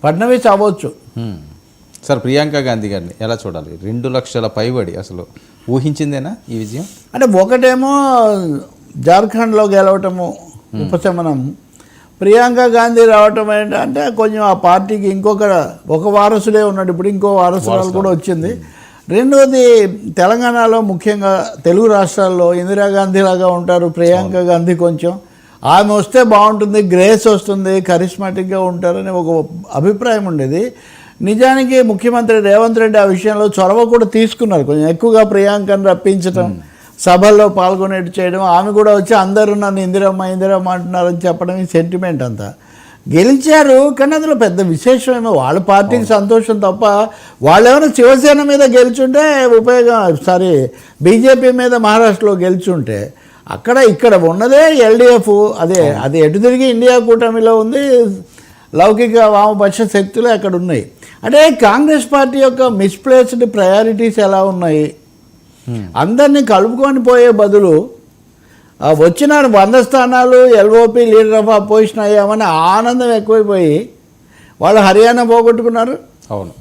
ఫడ్నవీస్ అవ్వచ్చు. సార్ ప్రియాంక గాంధీ గారిని ఎలా చూడాలి? 2 లక్షల పైబడి అసలు ఊహించిందేనా ఈ విజయం? అంటే ఒకటేమో జార్ఖండ్లో గెలవటము ఉపశమనం, ప్రియాంక గాంధీ రావటం ఏంటంటే కొంచెం ఆ పార్టీకి ఒక వారసుడే ఉన్నాడు, ఇప్పుడు ఇంకో వారసురాలు కూడా వచ్చింది. రెండోది తెలంగాణలో ముఖ్యంగా తెలుగు రాష్ట్రాల్లో ఇందిరాగాంధీ లాగా ఉంటారు, ప్రియాంక గాంధీ కొంచెం ఆమె వస్తే బాగుంటుంది, గ్రేస్ వస్తుంది, కరిస్మాటిక్గా ఉంటారని ఒక అభిప్రాయం ఉండేది. నిజానికి ముఖ్యమంత్రి రేవంత్ రెడ్డి ఆ విషయంలో చొరవ కూడా తీసుకున్నారు, కొంచెం ఎక్కువగా ప్రియాంకను రప్పించడం, సభల్లో పాల్గొనేట్టు చేయడం, ఆమె కూడా వచ్చి అందరూ నన్ను ఇందిరమ్మ ఇందిరమ్మ అంటున్నారని చెప్పడం ఈ సెంటిమెంట్ అంతా. గెలిచారు కానీ అందులో పెద్ద విశేషమేమో వాళ్ళ పార్టీకి సంతోషం తప్ప వాళ్ళు ఏమైనా శివసేన మీద గెలిచుంటే బీజేపీ మీద మహారాష్ట్రలో గెలిచుంటే ఇక్కడ ఉన్నదే ఎల్డీఎఫ్, అది ఎటు తిరిగి ఇండియా కూటమిలో ఉంది, లౌకిక వామపక్ష శక్తులు అక్కడ ఉన్నాయి. అంటే కాంగ్రెస్ పార్టీ యొక్క మిస్ప్లేస్డ్ ప్రయారిటీస్ ఎలా ఉన్నాయి, అందరినీ కలుపుకొని పోయే బదులు వచ్చిన 100 స్థానాలు ఎల్ఓపి లీడర్ ఆఫ్ అపోజిషన్ అయ్యామని ఆనందం ఎక్కువైపోయి వాళ్ళు హర్యానా పోగొట్టుకున్నారు. అవును,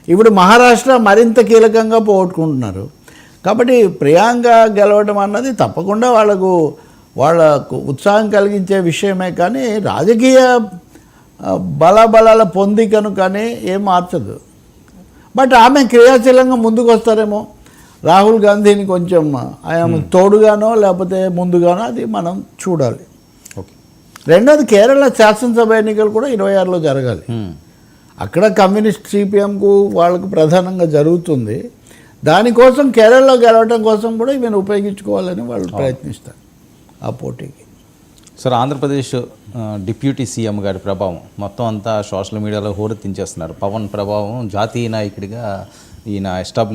ఇప్పుడు మహారాష్ట్ర మరింత కీలకంగా పోగొట్టుకుంటున్నారు. కాబట్టి ప్రియాంక గెలవడం అన్నది తప్పకుండా వాళ్ళకు ఉత్సాహం కలిగించే విషయమే, కానీ రాజకీయ బలాల పొందికను కానీ ఏం మార్చదు. బట్ ఆమె క్రియాశీలంగా ముందుకు వస్తారేమో, రాహుల్ గాంధీని కొంచెం ఆయన తోడుగానో లేకపోతే ముందుగానో అది మనం చూడాలి. ఓకే. రెండోది కేరళ శాసనసభ ఎన్నికలు కూడా 26లో జరగాలి. అక్కడ కమ్యూనిస్ట్ సిపిఎంకు వాళ్ళకు ప్రధానంగా జరుగుతుంది. దానికోసం కేరళలో గెలవడం కోసం కూడా ఈమెను ఉపయోగించుకోవాలని వాళ్ళు ప్రయత్నిస్తారు ఆ పోటీకి. సార్ ఆంధ్రప్రదేశ్ డిప్యూటీ సీఎం గారి ప్రభావం మొత్తం అంతా సోషల్ మీడియాలో హోరెత్తించేస్తున్నారు. పవన్ ప్రభావం జాతీయ నాయకుడిగా ఈయన ఎస్టాబ్లిష్